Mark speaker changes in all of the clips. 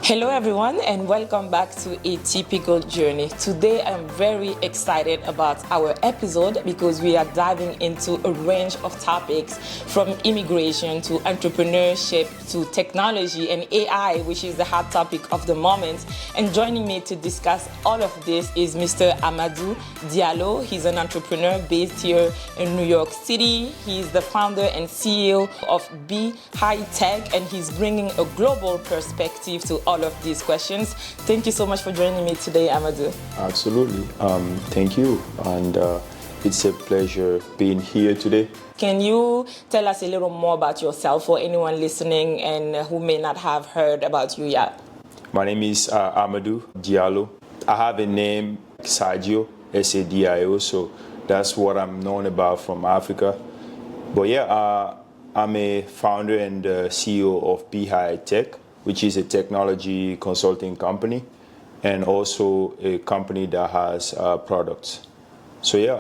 Speaker 1: Hello everyone and welcome back to Atypical Journey. Today I'm very excited about our episode because we are diving into a range of topics from immigration to entrepreneurship to technology and AI, which is the hot topic of the moment. And joining me to discuss all of this is Mr. Amadou Diallo. He's an entrepreneur based here in New York City. He's the founder and CEO of B-HiTech and he's bringing a global perspective to all of these questions. Thank you so much for joining me today, Amadou.
Speaker 2: Absolutely. Thank you. And it's a pleasure being here today.
Speaker 1: Can you tell us a little more about yourself for anyone listening and who may not have heard about you yet?
Speaker 2: My name is Amadou Diallo. I have a name, Sadio, S-A-D-I-O, so that's what I'm known about from Africa. But yeah, I'm a founder and CEO of B-HiTech, which is a technology consulting company and also a company that has products. So yeah,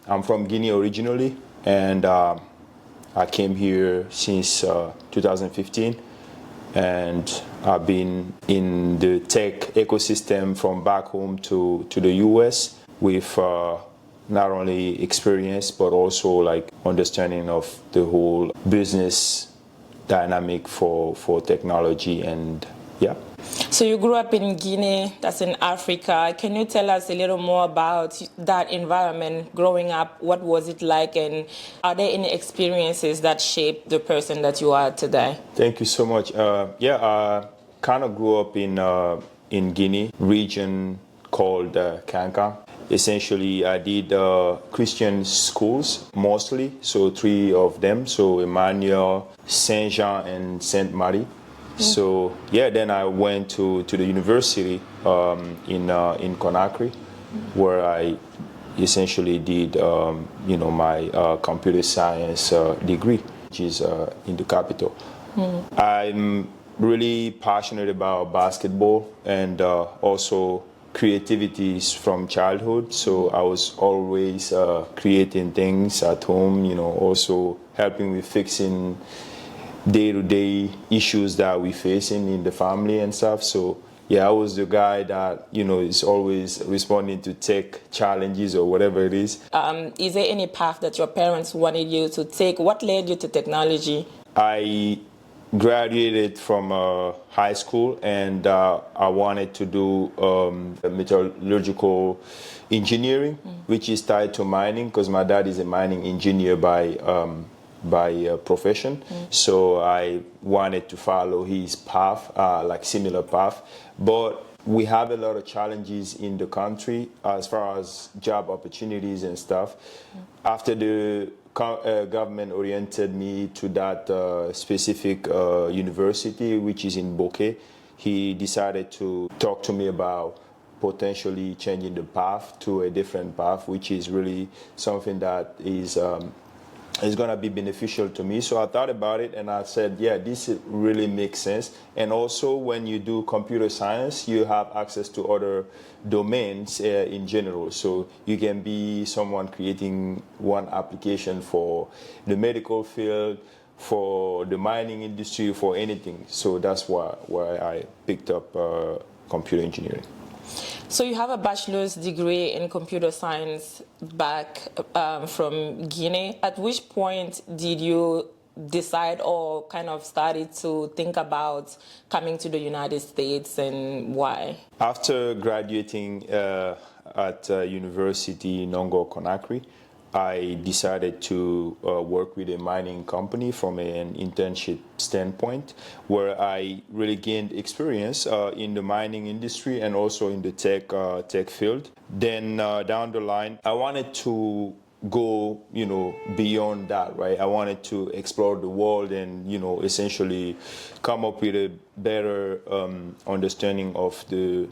Speaker 2: I'm from Guinea originally, and I came here since 2015, and I've been in the tech ecosystem from back home to the US with not only experience but also like understanding of the whole business dynamic for technology. And yeah.
Speaker 1: So you grew up in Guinea, that's in Africa. Can you tell us a little more about that environment growing up? What was it like, and are there any experiences that shaped the person that you are today?
Speaker 2: Thank you so much. I kind of grew up in Guinea region called Kanka. Essentially, I did Christian schools mostly, so 3 of them, so Emmanuel, Saint Jean, and Saint Marie. So yeah, then I went to the university in Conakry, where I essentially did my computer science degree, which is in the capital. I'm really passionate about basketball and also creativities from childhood, so I was always creating things at home, also helping with fixing day-to-day issues that we facing in the family and stuff. So yeah, I was the guy that is always responding to tech challenges or whatever it is.
Speaker 1: Is there any path that your parents wanted you to take? What led you to technology?
Speaker 2: I graduated from high school, and I wanted to do metallurgical engineering, which is tied to mining, because my dad is a mining engineer by profession. So I wanted to follow his path, like similar path. But we have a lot of challenges in the country as far as job opportunities and stuff. After the government oriented me to that specific university, which is in Bokeh, he decided to talk to me about potentially changing the path to a different path, which is really something that is going to be beneficial to me. So I thought about it and I said, yeah, this really makes sense. And also when you do computer science, you have access to other domains in general. So you can be someone creating one application for the medical field, for the mining industry, for anything. So that's why I picked up computer engineering.
Speaker 1: So you have a bachelor's degree in computer science back from Guinea. At which point did you decide or kind of started to think about coming to the United States, and why?
Speaker 2: After graduating at University Nongo Conakry, I decided to work with a mining company from an internship standpoint, where I really gained experience in the mining industry and also in the tech field. Then down the line, I wanted to go, beyond that, right? I wanted to explore the world and, essentially come up with a better understanding of the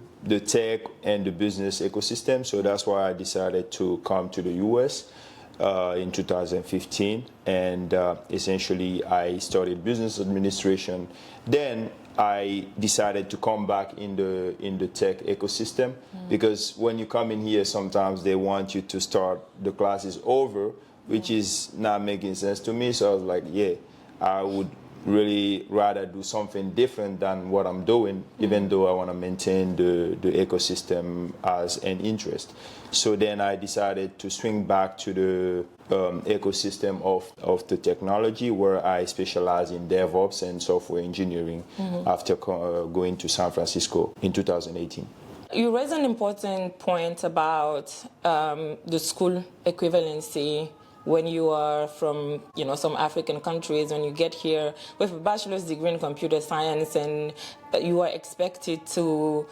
Speaker 2: tech and the business ecosystem. So that's why I decided to come to the US in 2015, and essentially I studied business administration. Then I decided to come back in the tech ecosystem, because when you come in here, sometimes they want you to start the classes over, which is not making sense to me. So I was like, yeah, I would really rather do something different than what I'm doing, even though I want to maintain the ecosystem as an interest. So then I decided to swing back to the ecosystem of the technology, where I specialize in DevOps and software engineering after going to San Francisco in 2018.
Speaker 1: You raised an important point about the school equivalency when you are from, some African countries. When you get here with a bachelor's degree in computer science, and you are expected to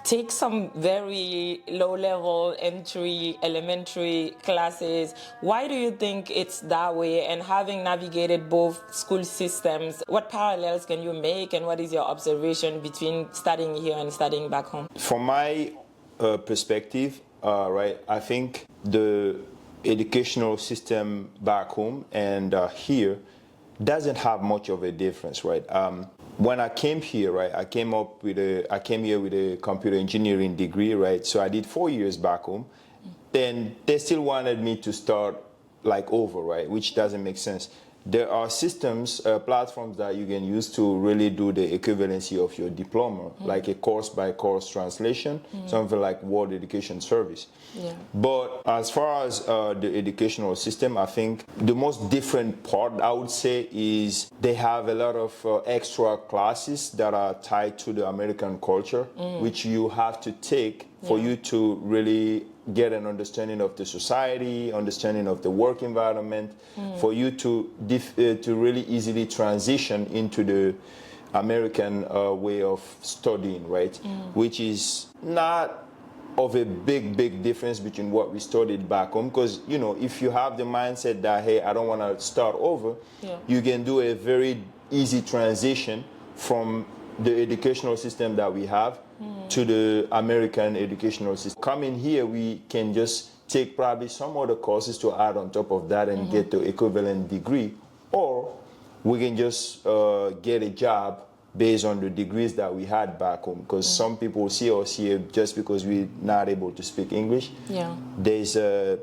Speaker 1: take some very low-level entry elementary classes. Why do you think it's that way? And having navigated both school systems, what parallels can you make, and what is your observation between studying here and studying back home?
Speaker 2: From my perspective, right, I think the educational system back home and here doesn't have much of a difference, right? When I came here, right, I came here with a computer engineering degree, right? So I did 4 years back home. Then they still wanted me to start like over, right? Which doesn't make sense. There are systems, platforms that you can use to really do the equivalency of your diploma, like a course-by-course translation, something like World Education Service.
Speaker 1: Yeah.
Speaker 2: But as far as the educational system, I think the most different part, I would say, is they have a lot of extra classes that are tied to the American culture, which you have to take for you to really get an understanding of the society, understanding of the work environment, for you to really easily transition into the American way of studying, right? Which is not of a big difference between what we studied back home, because if you have the mindset that, hey, I don't want to start over, you can do a very easy transition from the educational system that we have to the American educational system. Coming here, we can just take probably some other courses to add on top of that and get the equivalent degree, or we can just get a job based on the degrees that we had back home, because some people see us here just because we're not able to speak English. There's a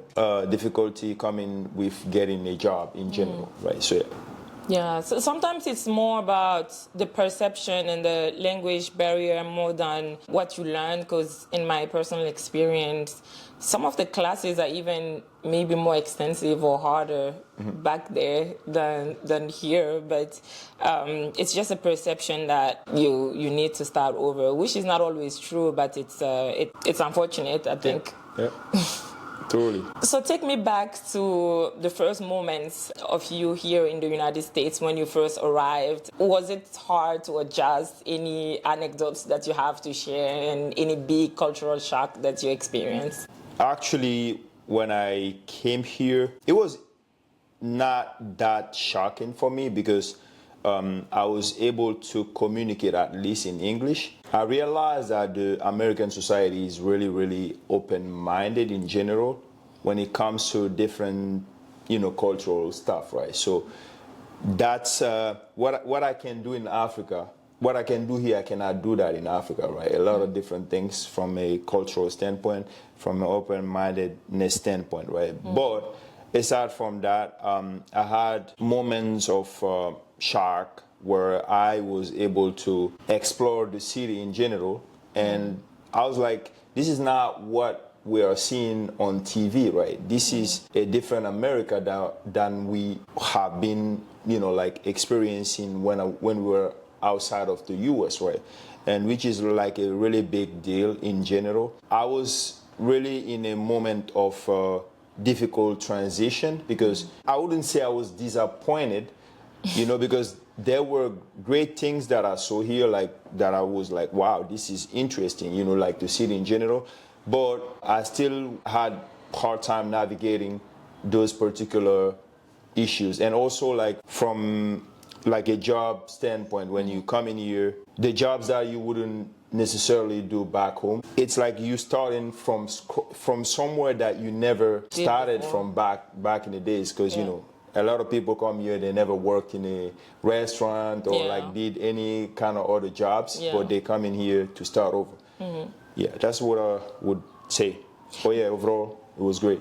Speaker 2: difficulty coming with getting a job in general, right? So
Speaker 1: yeah, so sometimes it's more about the perception and the language barrier more than what you learn, because in my personal experience, some of the classes are even maybe more extensive or harder back there than here. But it's just a perception that you need to start over, which is not always true, but it's unfortunate, I think.
Speaker 2: Yeah. Totally.
Speaker 1: So take me back to the first moments of you here in the United States when you first arrived. Was it hard to adjust? Any anecdotes that you have to share, and any big cultural shock that you experienced?
Speaker 2: Actually, when I came here, it was not that shocking for me, because I was able to communicate at least in English. I realized that the American society is really open-minded in general when it comes to different, cultural stuff, right? So that's what I can do in Africa. What I can do here, I cannot do that in Africa, right? A lot of different things from a cultural standpoint, from an open-mindedness standpoint, right? But aside from that, I had moments of shock where I was able to explore the city in general, and I was like, this is not what we are seeing on TV, right? This is a different America than we have been, experiencing when we were outside of the US, right? And which is like a really big deal in general. I was really in a moment of difficult transition, because I wouldn't say I was disappointed, because there were great things that I saw here, like that I was like, wow, this is interesting, like the city in general. But I still had hard time navigating those particular issues. And also, like, from like a job standpoint, when you come in here, the jobs that you wouldn't necessarily do back home, it's like you starting from somewhere that you never started from back in the days, because a lot of people come here, they never worked in a restaurant or like did any kind of other jobs, but they come in here to start over. Yeah, that's what I would say. But yeah, overall, it was great.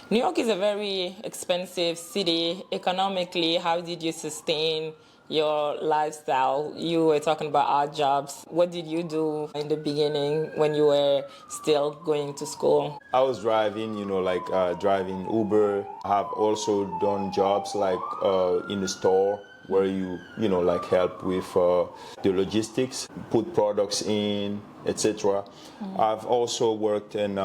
Speaker 1: New York is a very expensive city. Economically, how did you sustain your lifestyle. You were talking about odd jobs. What did you do in the beginning when you were still going to school?
Speaker 2: I was driving, like driving Uber. I have also done jobs like in the store where like help with the logistics, put products in, etc. I've also worked in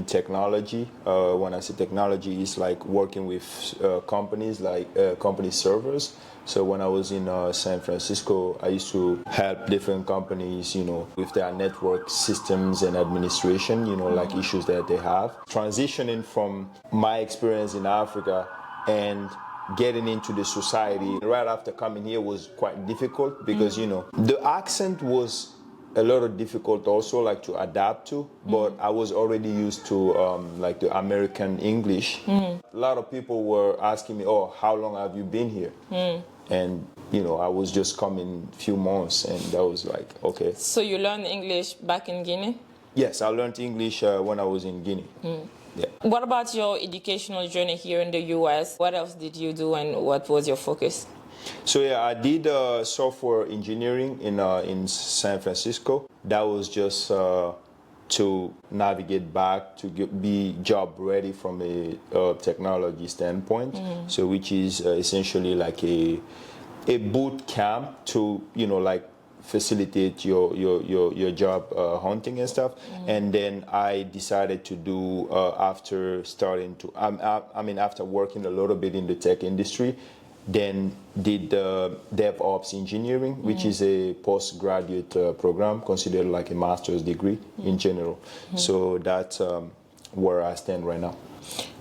Speaker 2: technology. When I say technology, it's like working with companies like company servers. So when I was in San Francisco, I used to help different companies, with their network systems and administration, like issues that they have. Transitioning from my experience in Africa and getting into the society right after coming here was quite difficult because, the accent was a lot of difficult also like to adapt to, but I was already used to like the American English. A lot of people were asking me, oh, how long have you been here? And I was just coming a few months, and that was like, okay.
Speaker 1: So you learned English back in Guinea?
Speaker 2: Yes, I learned English when I was in Guinea. Yeah.
Speaker 1: What about your educational journey here in the US? What else did you do and what was your focus?
Speaker 2: So yeah, I did software engineering in San Francisco. That was just to navigate back to be job ready from a technology standpoint. So which is essentially like a boot camp to like facilitate your job hunting and stuff. And then I decided to do after starting to after working a little bit in the tech industry, then did DevOps engineering, which is a postgraduate program considered like a master's degree in general. So that's where I stand right now.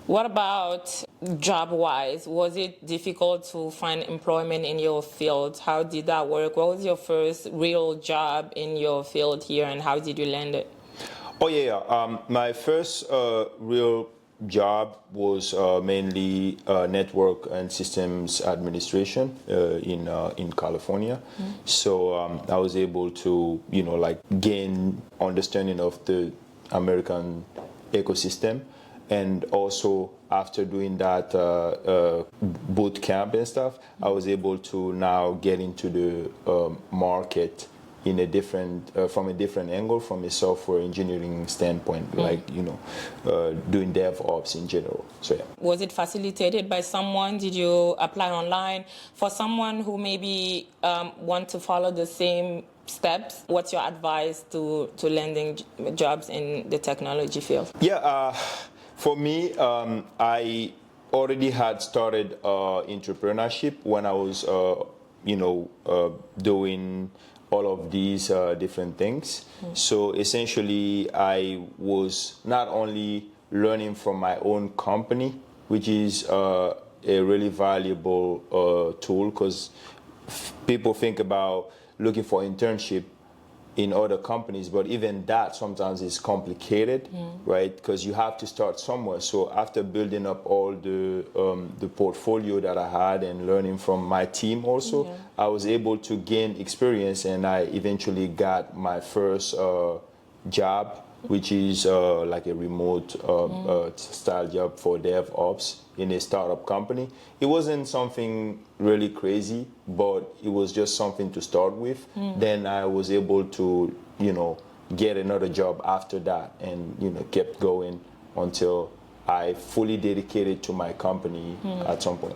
Speaker 1: What about job-wise? Was it difficult to find employment in your field? How did that work? What was your first real job in your field here, and how did you land it?
Speaker 2: Oh yeah. My first real job was mainly network and systems administration in California. So I was able to like gain understanding of the American ecosystem, and also after doing that boot camp and stuff, I was able to now get into the market in a different from a different angle, from a software engineering standpoint, like doing DevOps in general. So yeah.
Speaker 1: Was it facilitated by someone? Did you apply online? For someone who maybe want to follow the same steps, what's your advice to landing jobs in the technology field?
Speaker 2: Yeah, for me, I already had started entrepreneurship when I was doing all of these different things. So essentially, I was not only learning from my own company, which is a really valuable tool, because people think about looking for internship in other companies, but even that sometimes is complicated, right? Because you have to start somewhere. So after building up all the portfolio that I had and learning from my team also, I was able to gain experience, and I eventually got my first job, which is like a remote style job for DevOps in a startup company. It wasn't something really crazy, but it was just something to start with. Then I was able to, get another job after that, and kept going until I fully dedicated to my company at some point.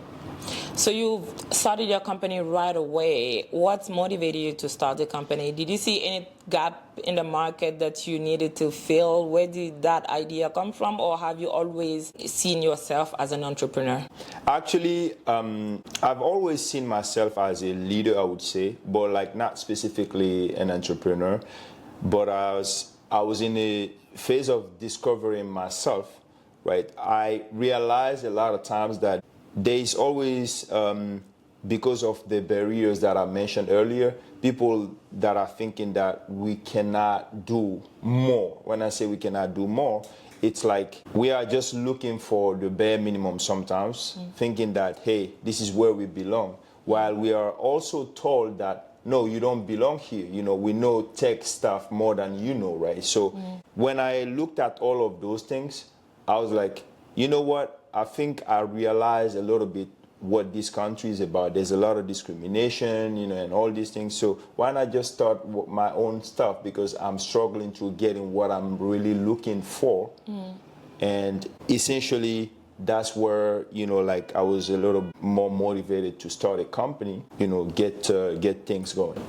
Speaker 1: So you started your company right away. What motivated you to start the company? Did you see any gap in the market that you needed to fill? Where did that idea come from? Or have you always seen yourself as an entrepreneur?
Speaker 2: Actually, I've always seen myself as a leader, I would say, but like not specifically an entrepreneur. But I was in a phase of discovering myself, right? I realized a lot of times that there is always, because of the barriers that I mentioned earlier, people that are thinking that we cannot do more. When I say we cannot do more, it's like we are just looking for the bare minimum sometimes, thinking that, hey, this is where we belong. While we are also told that, no, you don't belong here. We know tech stuff more than you know, right? So when I looked at all of those things, I was like, you know what? I think I realized a little bit what this country is about. There's a lot of discrimination, and all these things. So why not just start my own stuff, because I'm struggling to getting what I'm really looking for. And essentially that's where, like I was a little more motivated to start a company, get things going.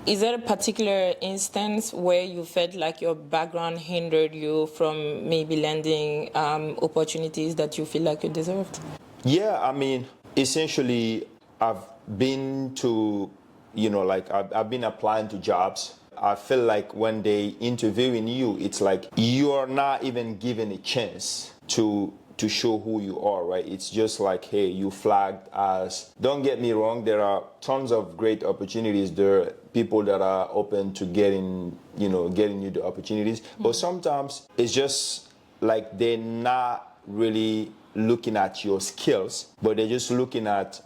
Speaker 1: Is there a particular instance where you felt like your background hindered you from maybe landing opportunities that you feel like you deserved?
Speaker 2: Yeah, I mean, essentially, I've been to, I've been applying to jobs. I feel like when they interviewing you, it's like you are not even given a chance to show who you are, right? It's just like, hey, you flagged as, don't get me wrong, there are tons of great opportunities. There are people that are open to getting you the opportunities. But sometimes it's just like they're not really looking at your skills, but they're just looking at,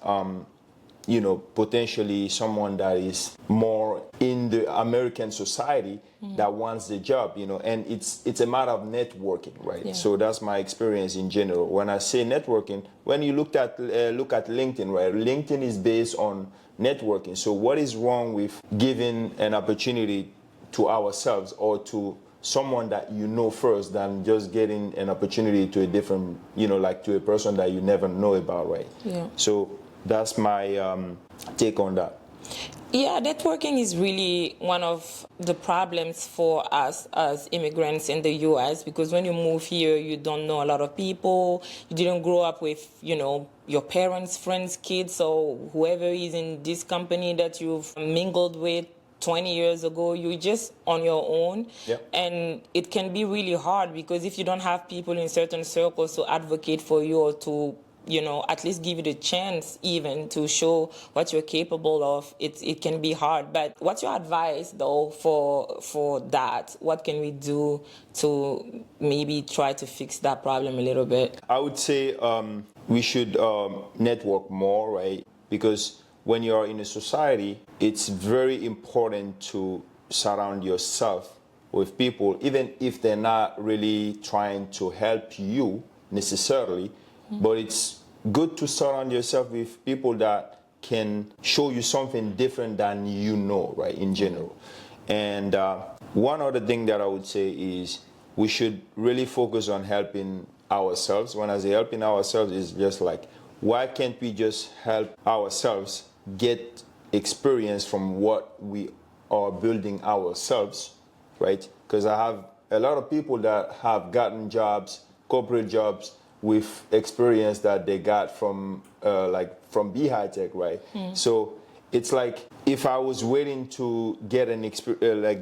Speaker 2: potentially someone that is more in the American society that wants the job, and it's a matter of networking, right?
Speaker 1: Yeah.
Speaker 2: So that's my experience in general. When I say networking, when you look at LinkedIn, right? LinkedIn is based on networking. So what is wrong with giving an opportunity to ourselves or to someone that first than just getting an opportunity to a different, like to a person that you never know about, right?
Speaker 1: Yeah.
Speaker 2: So that's my take on that.
Speaker 1: Yeah, networking is really one of the problems for us as immigrants in the U.S. because when you move here, you don't know a lot of people. You didn't grow up with, your parents, friends, kids, or whoever is in this company that you've mingled with 20 years ago. You're just on your own.
Speaker 2: Yep.
Speaker 1: And it can be really hard because if you don't have people in certain circles to advocate for you or to at least give you the chance even to show what you're capable of, it can be hard. But what's your advice, though, for that? What can we do to maybe try to fix that problem a little bit?
Speaker 2: I would say we should network more, right? Because when you're in a society, it's very important to surround yourself with people, even if they're not really trying to help you necessarily. But it's good to surround yourself with people that can show you something different than right, in general. And one other thing that I would say is we should really focus on helping ourselves. When I say helping ourselves, is just like, why can't we just help ourselves get experience from what we are building ourselves, right? Because I have a lot of people that have gotten jobs, corporate jobs, with experience that they got from B-HiTech, right? So it's like if I was waiting to get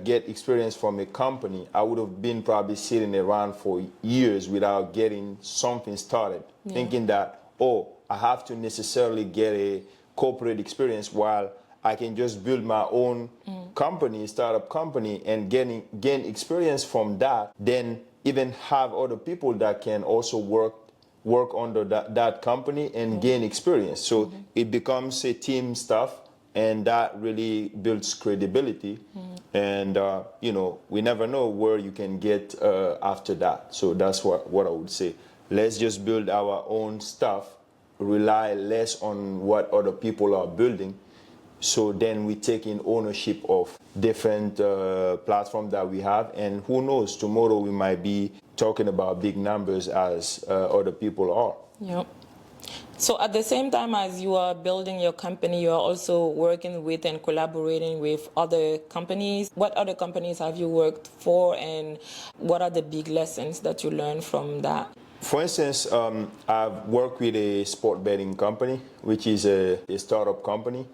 Speaker 2: get experience from a company, I would have been probably sitting around for years without getting something started, thinking that, I have to necessarily get a corporate experience while I can just build my own company, startup company, and gain experience from that, then even have other people that can also work under that company and gain experience. So it becomes a team stuff, and that really builds credibility. And we never know where you can get after that. So that's what I would say. Let's just build our own stuff, rely less on what other people are building. So then we take in ownership of different platforms that we have, and who knows, tomorrow we might be talking about big numbers as other people are.
Speaker 1: Yep. So at the same time as you are building your company, you are also working with and collaborating with other companies. What other companies have you worked for, and what are the big lessons that you learned from that?
Speaker 2: For instance, I've worked with a sport betting company, which is a startup company.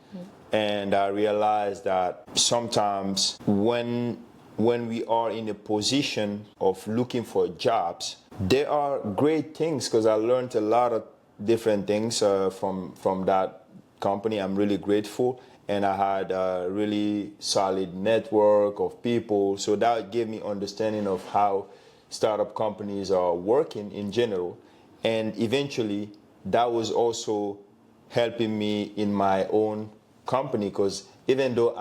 Speaker 2: And I realized that sometimes when we are in a position of looking for jobs, there are great things, because I learned a lot of different things from that company. I'm really grateful. And I had a really solid network of people. So that gave me understanding of how startup companies are working in general. And eventually, that was also helping me in my own company, because even though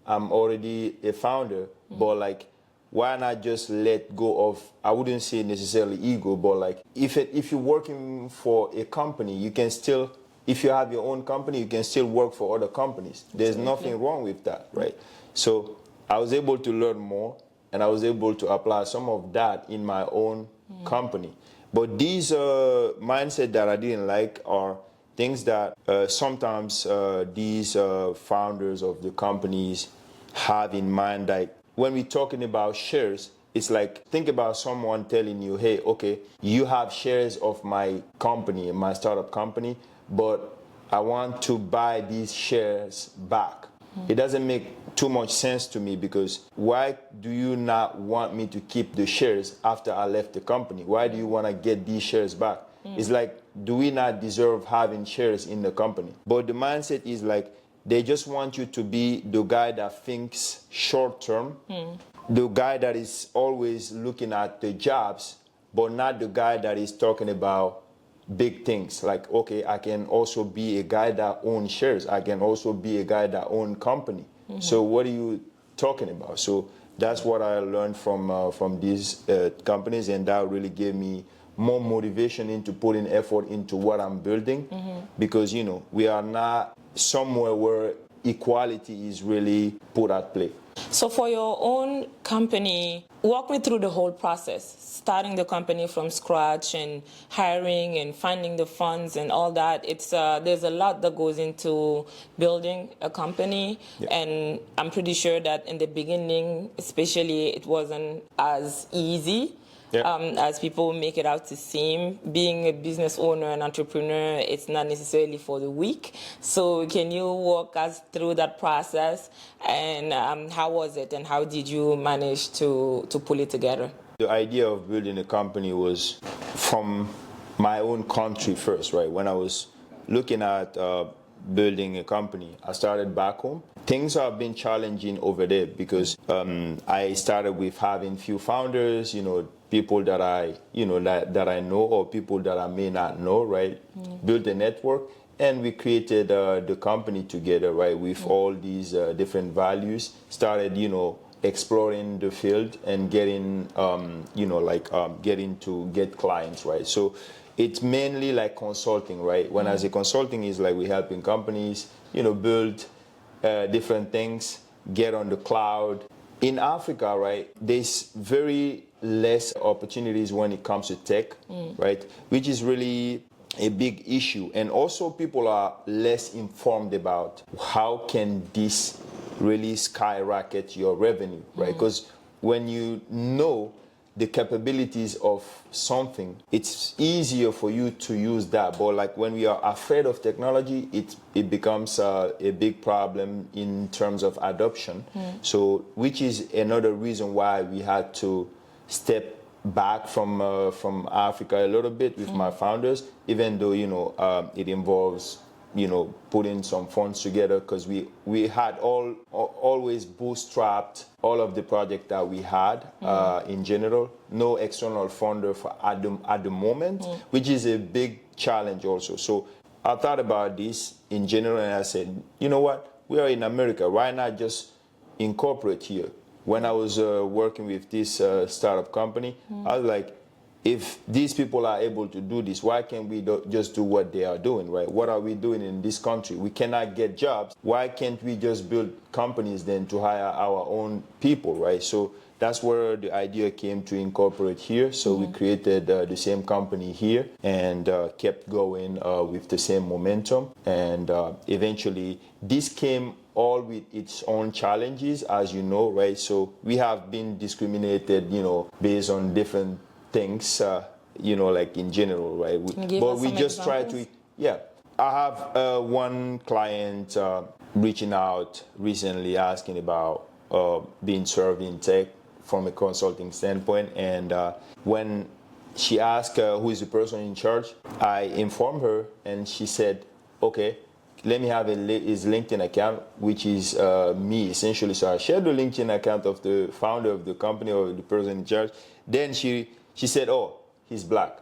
Speaker 2: I'm already a founder, but like, why not just let go of, I wouldn't say necessarily ego, but like if you're working for a company, you can still if you have your own company, you can still work for other companies. There's nothing wrong with that, right? So I was able to learn more, and I was able to apply some of that in my own company. But these mindset that I didn't like are things that sometimes these founders of the companies have in mind. Like when we're talking about shares, it's like, think about someone telling you, hey, okay, you have shares of my company, my startup company, but I want to buy these shares back. It doesn't make too much sense to me, because why do you not want me to keep the shares after I left the company? Why do you want to get these shares back? It's like, do we not deserve having shares in the company? But the mindset is like, they just want you to be the guy that thinks short term, the guy that is always looking at the jobs, but not the guy that is talking about big things. Like, okay, I can also be a guy that owns shares. I can also be a guy that owns company. So what are you talking about? So that's what I learned from these companies, and that really gave me more motivation into putting effort into what I'm building, because, you know, we are not somewhere where equality is really put at play.
Speaker 1: So for your own company, walk me through the whole process, starting the company from scratch and hiring and finding the funds and all that. It's there's a lot that goes into building a company, and I'm pretty sure that in the beginning, especially, it wasn't as easy. As people make it out to seem. Being a business owner and entrepreneur, it's not necessarily for the weak. So can you walk us through that process, and how was it, and how did you manage to pull it together?
Speaker 2: The idea of building a company was from my own country first, right? When I was looking at building a company, I started back home. Things have been challenging over there, because I started with having few founders, you know, people that I, you know, that I know, or people that I may not know, right? Built a network, and we created the company together, right? With all these different values, started, you know, exploring the field and getting, you know, like getting to get clients, right? So it's mainly like consulting, right? When I say consulting, is like we helping companies, you know, build different things, get on the cloud. In Africa, right, there's very less opportunities when it comes to tech, right, which is really a big issue. And also people are less informed about how can this really skyrocket your revenue, right? Because when you know the capabilities of something, it's easier for you to use that. But like when we are afraid of technology, it becomes a big problem in terms of adoption. So, which is another reason why we had to step back from Africa a little bit with my founders, even though, you know, it involves, you know, putting some funds together, because we had always bootstrapped all of the project that we had in general. No external funder for at the moment, which is a big challenge also. So I thought about this in general, and I said, you know what, we are in America, why not just incorporate here? When I was working with this startup company, I was like, if these people are able to do this, why can't we just do what they are doing, right? What are we doing in this country? We cannot get jobs. Why can't we just build companies then to hire our own people, right? So that's where the idea came to incorporate here. So we created the same company here, and kept going with the same momentum. And eventually this came all with its own challenges, as you know, right? So we have been discriminated, you know, based on different things, you know, like in general, right? But we just try to, I have one client reaching out recently asking about being served in tech from a consulting standpoint. And when she asked who is the person in charge, I informed her, and she said, okay, let me have his LinkedIn account, which is me essentially. So I shared the LinkedIn account of the founder of the company, or the person in charge. Then she said, oh, he's black.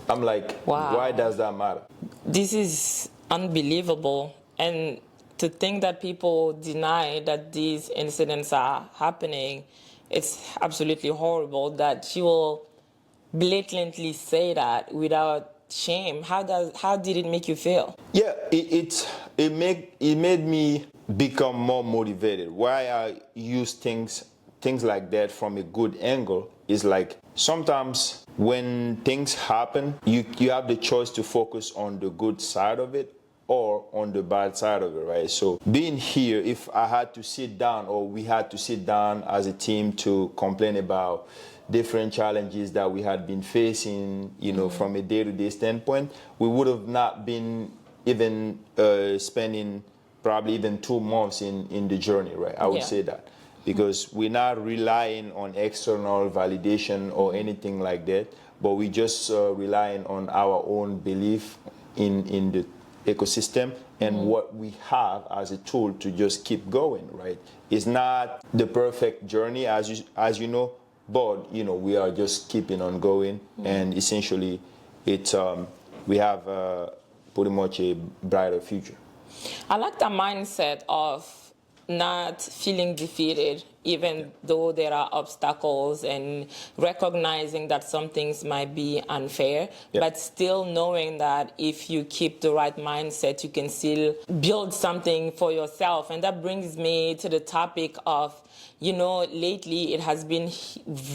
Speaker 2: I'm like,
Speaker 1: wow,
Speaker 2: why does that matter?
Speaker 1: This is unbelievable. And to think that people deny that these incidents are happening, it's absolutely horrible that she will blatantly say that without shame? How did it make you feel?
Speaker 2: Yeah, it made me become more motivated. Why I use things like that from a good angle is like sometimes when things happen, you have the choice to focus on the good side of it or on the bad side of it, right? So being here, if I had to sit down or we had to sit down as a team to complain about different challenges that we had been facing, from a day-to-day standpoint, we would have not been even spending probably even 2 months in the journey, right? I would say that. Because we're not relying on external validation or anything like that, but we just relying on our own belief in the ecosystem and what we have as a tool to just keep going, right? It's not the perfect journey as you know, but we are just keeping on going, and essentially we have pretty much a brighter future.
Speaker 1: I like the mindset of not feeling defeated, even though there are obstacles, and recognizing that some things might be unfair, but still knowing that if you keep the right mindset, you can still build something for yourself. And that brings me to the topic of, lately it has been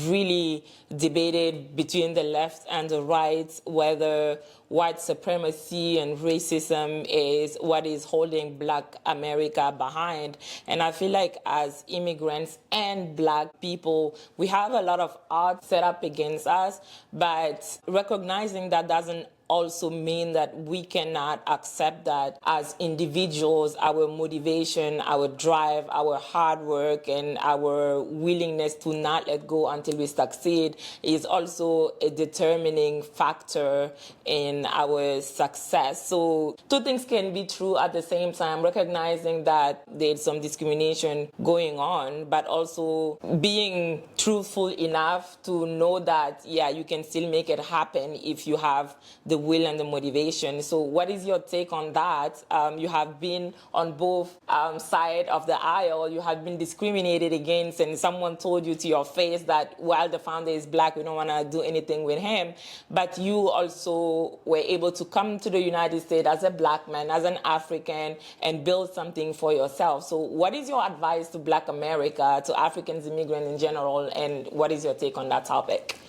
Speaker 1: really debated between the left and the right whether white supremacy and racism is what is holding Black America behind. And I feel like as immigrants and Black people, we have a lot of odds set up against us, but recognizing that doesn't also mean that we cannot accept that as individuals, our motivation, our drive, our hard work, and our willingness to not let go until we succeed is also a determining factor in our success. So 2 things can be true at the same time, recognizing that there's some discrimination going on, but also being truthful enough to know that, you can still make it happen if you have the will and the motivation. So what is your take on that? You have been on both sides of the aisle. You have been discriminated against, and someone told you to your face that while the founder is Black, we don't want to do anything with him. But you also were able to come to the United States as a Black man, as an African, and build something for yourself. So what is your advice to Black America, to Africans, immigrants in general, and what is your take on that topic?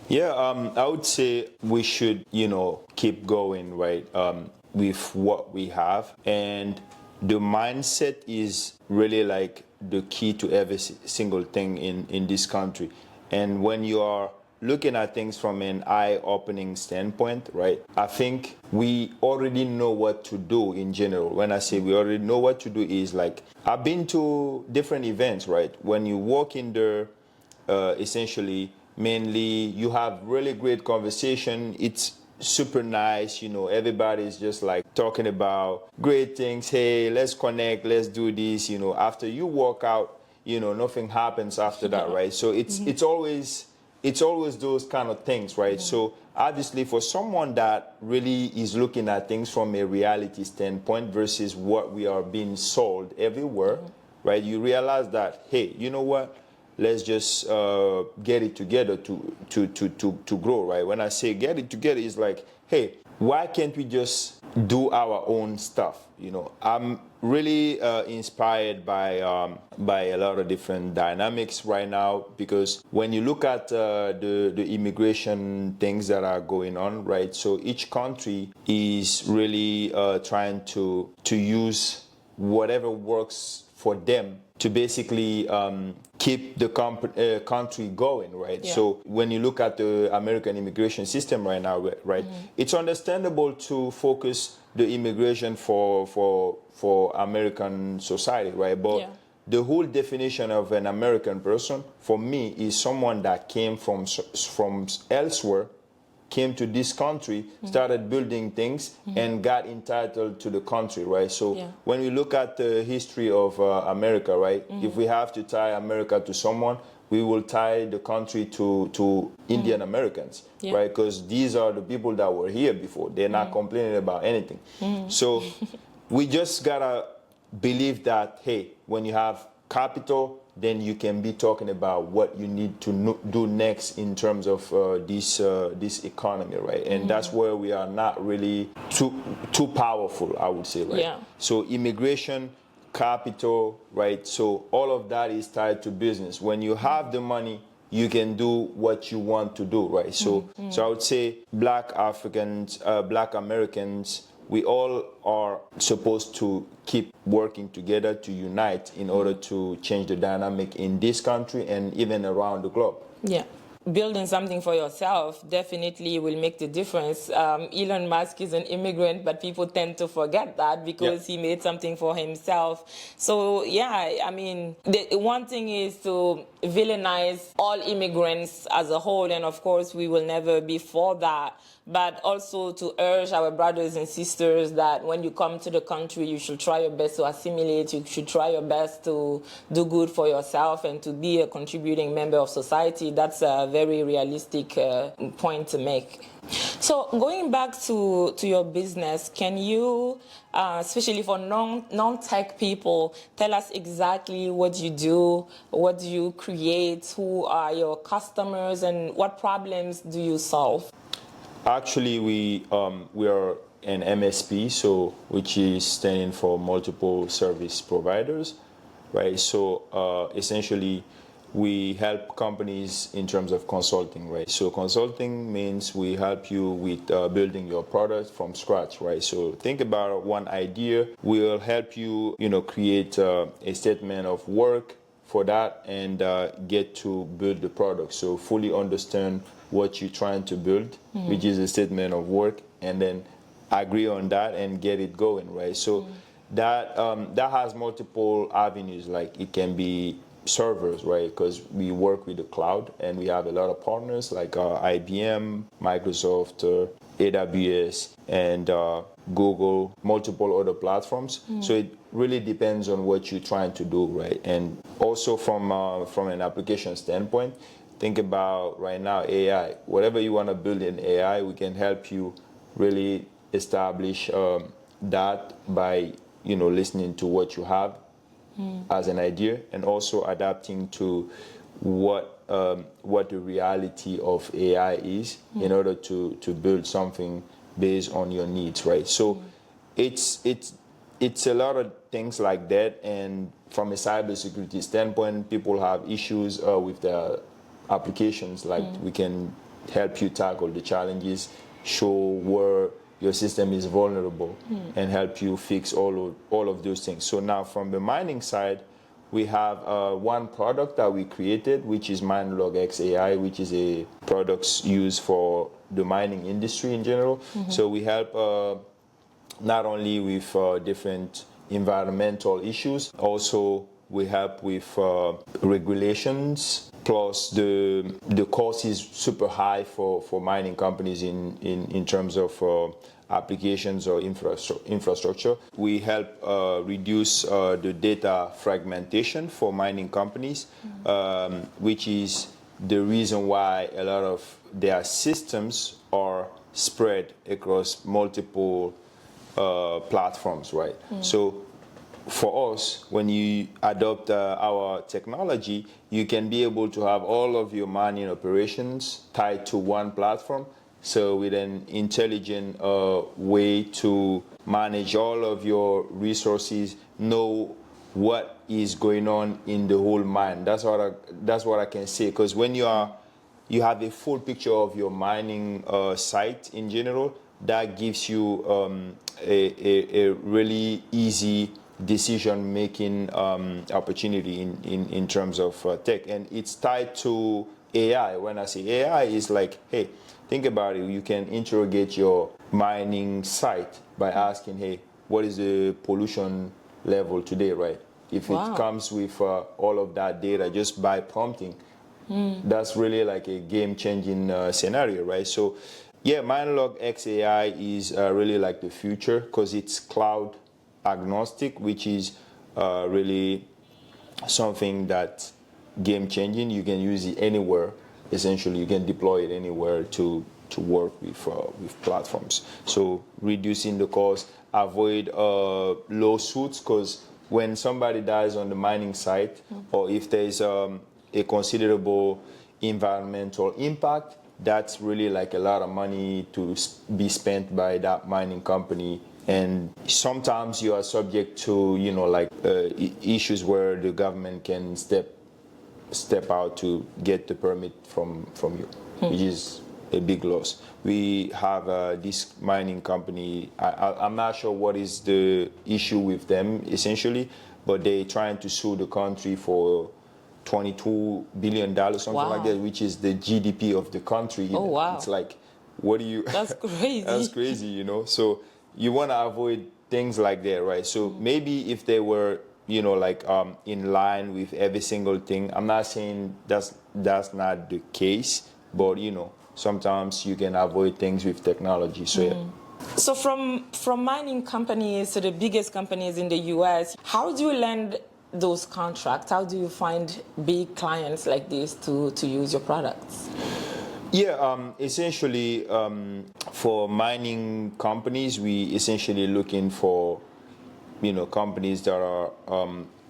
Speaker 2: Yeah, I would say we should, keep going, right, with what we have. And the mindset is really like the key to every single thing in this country. And when you are looking at things from an eye-opening standpoint, right, I think we already know what to do in general. When I say we already know what to do is like, I've been to different events, right? When you walk in there, essentially, mainly you have really great conversation. It's super nice, everybody's just like talking about great things. Hey, let's connect, let's do this. After you walk out, nothing happens after that, right? So it's always those kind of things, right? So obviously for someone that really is looking at things from a reality standpoint versus what we are being sold everywhere, right? You realize that, hey, you know what? Let's just get it together to grow, right? When I say get it together, it's like, hey, why can't we just do our own stuff? I'm really inspired by a lot of different dynamics right now, because when you look at the immigration things that are going on, right? So each country is really trying to use whatever works for them to basically keep the country going, right? Yeah. So when you look at the American immigration system right now, right, it's understandable to focus the immigration for American society, right? But the whole definition of an American person, for me, is someone that came from elsewhere, came to this country, started building things, and got entitled to the country, right? So when we look at the history of America, right, if we have to tie America to someone, we will tie the country to Indian Americans, right? Because these are the people that were here before. They're not complaining about anything. So we just gotta believe that, hey, when you have capital, then you can be talking about what you need to do next in terms of this economy, right? And that's where we are not really too powerful, I would say, right?
Speaker 1: Yeah.
Speaker 2: So immigration, capital, right? So all of that is tied to business. When you have the money, you can do what you want to do, right? So I would say Black Africans, Black Americans, we all are supposed to keep working together to unite in order to change the dynamic in this country and even around the globe.
Speaker 1: Yeah. Building something for yourself definitely will make the difference. Elon Musk is an immigrant, but people tend to forget that because he made something for himself. So, yeah, I mean, the one thing is to villainize all immigrants as a whole, and of course, we will never be for that. But also to urge our brothers and sisters that when you come to the country, you should try your best to assimilate, you should try your best to do good for yourself and to be a contributing member of society. That's a very realistic point to make. So going back to your business, can you, especially for non-tech people, tell us exactly what you do, what do you create, who are your customers, and what problems do you solve?
Speaker 2: Actually, we are an MSP, so which is standing for multiple service providers, right? So essentially, we help companies in terms of consulting, right? So consulting means we help you with building your product from scratch, right? So think about one idea. We'll help you, create a statement of work for that and get to build the product. So fully understand what you're trying to build, which is a statement of work, and then agree on that and get it going, right? So that has multiple avenues. Like it can be servers, right? Because we work with the cloud and we have a lot of partners like IBM, Microsoft, AWS, and Google, multiple other platforms. So it really depends on what you're trying to do, right? And also from an application standpoint, think about right now AI. Whatever you want to build in AI, we can help you really establish that by listening to what you have as an idea and also adapting to what the reality of AI is in order to build something based on your needs, right? So it's a lot of things like that. And from a cybersecurity standpoint, people have issues with their applications. Like we can help you tackle the challenges, show where your system is vulnerable, and help you fix all of those things. So now from the mining side, we have one product that we created, which is MineLogX AI, which is a product used for the mining industry in general. So we help not only with different environmental issues, also we help with regulations. Plus, the cost is super high for mining companies in terms of applications or infrastructure. We help reduce the data fragmentation for mining companies, which is the reason why a lot of their systems are spread across multiple platforms, right? So for us, when you adopt our technology, you can be able to have all of your mining operations tied to one platform. So with an intelligent way to manage all of your resources, know what is going on in the whole mine. That's what I can say. Because when you have a full picture of your mining site in general, that gives you a really easy decision-making opportunity in terms of tech. And it's tied to AI. When I say AI, it's like, hey, think about it. You can interrogate your mining site by asking, hey, what is the pollution level today, right? If it comes with all of that data just by prompting, that's really like a game-changing scenario, right? So, yeah, MineLogX AI is really like the future because it's cloud agnostic, which is really something that game-changing. You can use it anywhere. Essentially, you can deploy it anywhere to work with platforms. So reducing the cost, avoid lawsuits, because when somebody dies on the mining site, or if there's a considerable environmental impact, that's really like a lot of money to be spent by that mining company. And sometimes you are subject to, issues where the government can step out to get the permit from you, which is a big loss. We have this mining company. I'm not sure what is the issue with them essentially, but they're trying to sue the country for $22 billion, something like that, which is the GDP of the country.
Speaker 1: Oh, wow.
Speaker 2: It's like, what do you...
Speaker 1: That's crazy.
Speaker 2: That's crazy, So you want to avoid things like that, right? So maybe if they were, in line with every single thing, I'm not saying that's not the case, but, sometimes you can avoid things with technology. So, yeah.
Speaker 1: So from mining companies to the biggest companies in the US, how do you land those contracts? How do you find big clients like this to use your products?
Speaker 2: Yeah, essentially, for mining companies, we essentially looking for, companies that are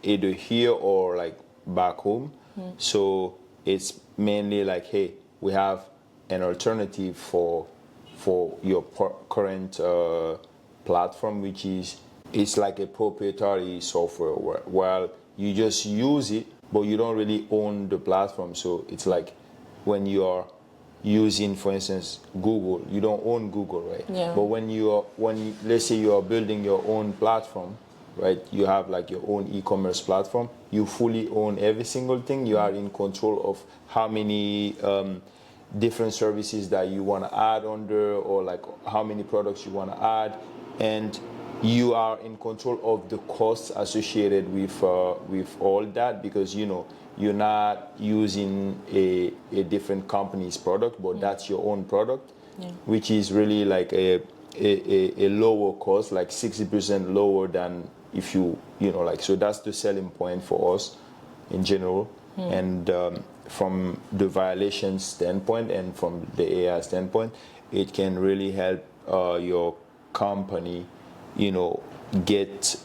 Speaker 2: either here or like back home. So it's mainly like, hey, we have an alternative for your current platform, which is, it's like a proprietary software where you just use it, but you don't really own the platform. So it's like when you are using, for instance, Google, you don't own Google, right?
Speaker 1: Yeah.
Speaker 2: But let's say you are building your own platform, right? You have like your own e-commerce platform. You fully own every single thing. You are in control of how many different services that you want to add under, or like how many products you want to add, and you are in control of the costs associated with all that, because you're not using a different company's product, but that's your own product, which is really like a lower cost, like 60% lower than if so that's the selling point for us in general. And from the violation standpoint and from the AI standpoint, it can really help your company, get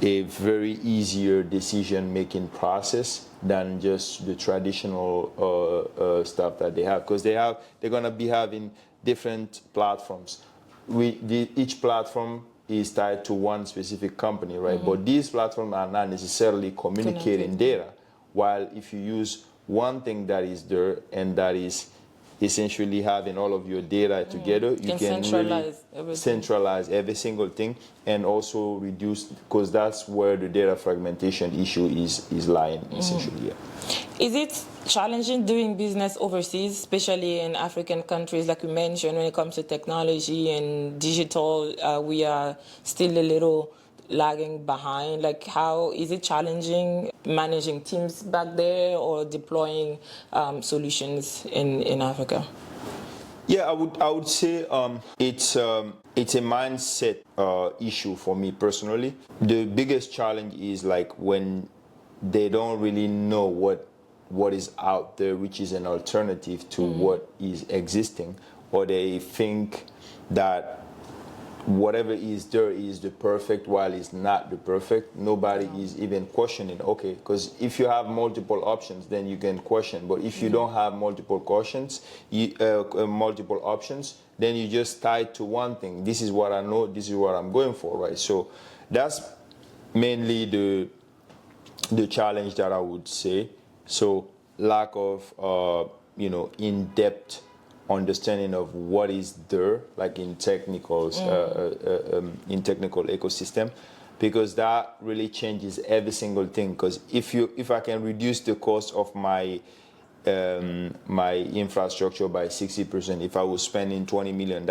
Speaker 2: a very easier decision-making process than just the traditional stuff that they have, because they're gonna be having different platforms. Each platform is tied to one specific company, right? But these platforms are not necessarily communicating data. While if you use one thing that is there and that is essentially having all of your data together, you can really centralize every single thing, and also reduce, because that's where the data fragmentation issue is lying essentially. Yeah.
Speaker 1: Is it challenging doing business overseas, especially in African countries, like you mentioned, when it comes to technology and digital? We are still a little lagging behind. Like, how is it challenging managing teams back there or deploying solutions in Africa?
Speaker 2: Yeah, I would say it's a mindset issue for me personally. The biggest challenge is like when they don't really know what is out there, which is an alternative to what is existing, or they think that whatever is there is the perfect, while it's not the perfect. Nobody is even questioning, okay, because if you have multiple options, then you can question. But if you don't have multiple options, then you just tied to one thing. This is what I know, this is what I'm going for, right? So that's mainly the challenge that I would say. So lack of in-depth understanding of what is there, like in technical ecosystem, because that really changes every single thing. Because if I can reduce the cost of my infrastructure by 60%, if I was spending $20 million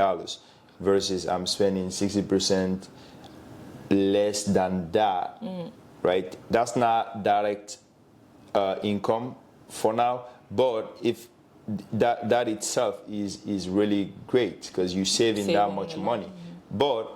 Speaker 2: versus I'm spending 60% less than that, right? That's not direct income for now, but if that itself is really great, because you're saving that much money. But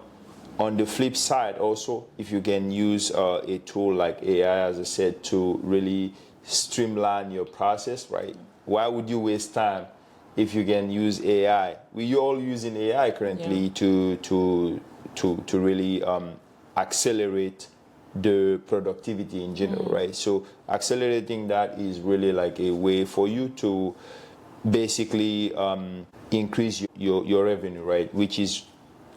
Speaker 2: on the flip side also, if you can use a tool like AI, as I said, to really streamline your process, right? Why would you waste time if you can use AI? We're all using AI currently to really accelerate the productivity in general, right? So accelerating that is really like a way for you to basically increase your revenue, right? Which is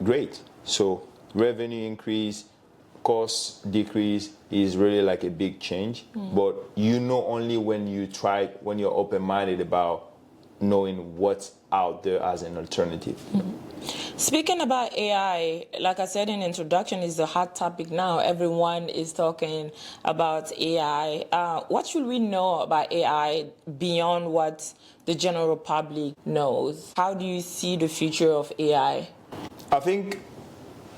Speaker 2: great. So revenue increase, cost decrease is really like a big change. But you know only when you're open-minded about knowing what's out there as an alternative.
Speaker 1: Speaking about AI, like I said in introduction, is the hot topic now. Everyone is talking about AI. What should we know about AI beyond what the general public knows? How do you see the future of AI?
Speaker 2: I think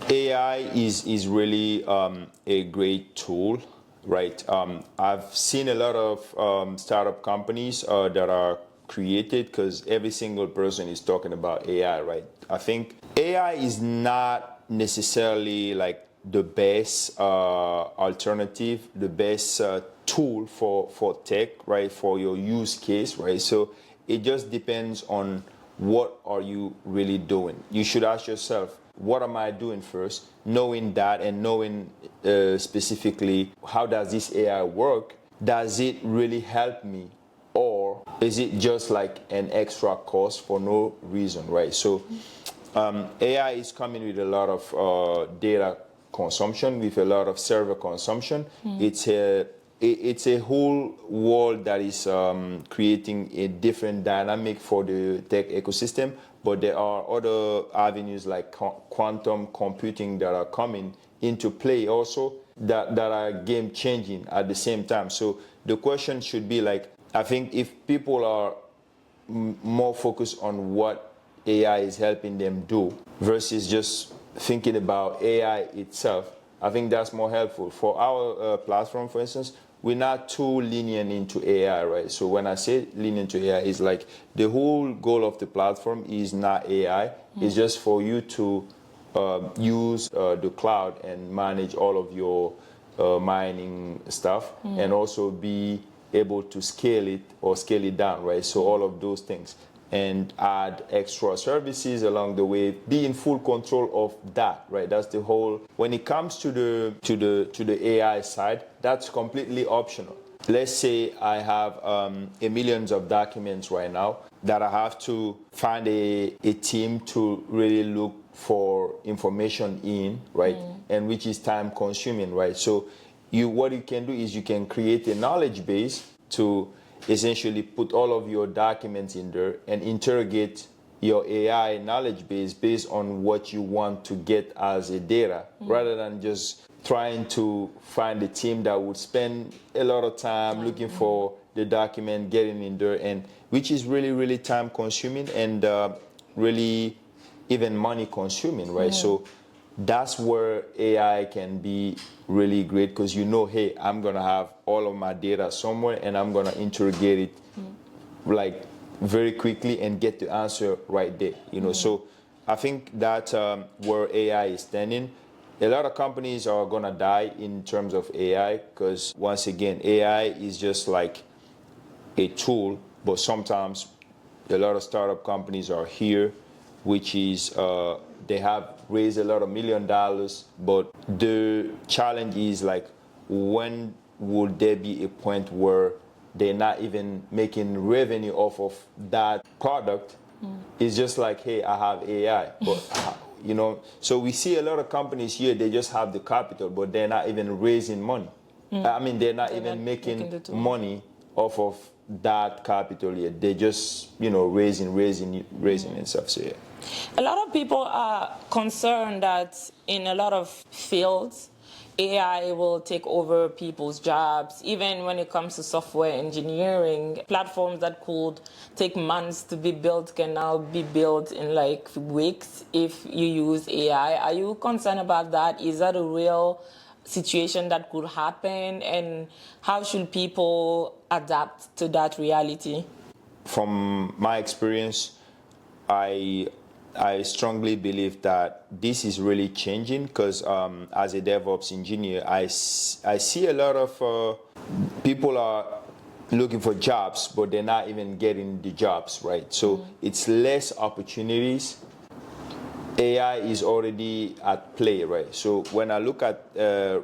Speaker 2: AI is really a great tool, right? I've seen a lot of startup companies that are created because every single person is talking about AI, right? I think AI is not necessarily like the best alternative, the best tool for tech, right? For your use case, right? So it just depends on what are you really doing. You should ask yourself, what am I doing first? Knowing that and knowing specifically how does this AI work? Does it really help me? Or is it just like an extra cost for no reason, right? So AI is coming with a lot of data consumption, with a lot of server consumption. It's a whole world that is creating a different dynamic for the tech ecosystem. But there are other avenues like quantum computing that are coming into play also that are game changing at the same time. So the question should be like, I think if people are more focused on what AI is helping them do versus just thinking about AI itself, I think that's more helpful. For our platform, for instance, we're not too lenient into AI, right? So when I say lenient to AI, it's like the whole goal of the platform is not AI. It's just for you to use the cloud and manage all of your mining stuff and also be able to scale it or scale it down, right? So all of those things, and add extra services along the way, be in full control of that, right? That's the whole. When it comes to the AI side, that's completely optional. Let's say I have a millions of documents right now that I have to find a team to really look for information in, right? And which is time consuming, right? So what you can do is you can create a knowledge base to essentially put all of your documents in there and interrogate your AI knowledge base based on what you want to get as a data, rather than just trying to find a team that would spend a lot of time looking for the document, getting in there, and which is really, really time consuming and really even money consuming, right? So that's where AI can be really great, because you know, hey, I'm gonna have all of my data somewhere and I'm gonna interrogate it like very quickly and get the answer right there, you know. So I think that's where AI is standing. A lot of companies are gonna die in terms of AI, because once again, AI is just like a tool, but sometimes a lot of startup companies are here, which is they have raised a lot of $1 million, but the challenge is like, when would there be a point where they're not even making revenue off of that product? It's just like, hey, I have AI, but you know. So we see a lot of companies here, they just have the capital, but they're not even raising money. I mean, they're not even making money off of that capital yet. They just, you know, raising and stuff. So yeah.
Speaker 1: A lot of people are concerned that in a lot of fields, AI will take over people's jobs. Even when it comes to software engineering, platforms that could take months to be built can now be built in like weeks if you use AI. Are you concerned about that? Is that a real situation that could happen? And how should people adapt to that reality?
Speaker 2: From my experience, I strongly believe that this is really changing, because as a DevOps engineer, I see a lot of people are looking for jobs, but they're not even getting the jobs, right? So it's less opportunities AI is already at play, right? So when I look at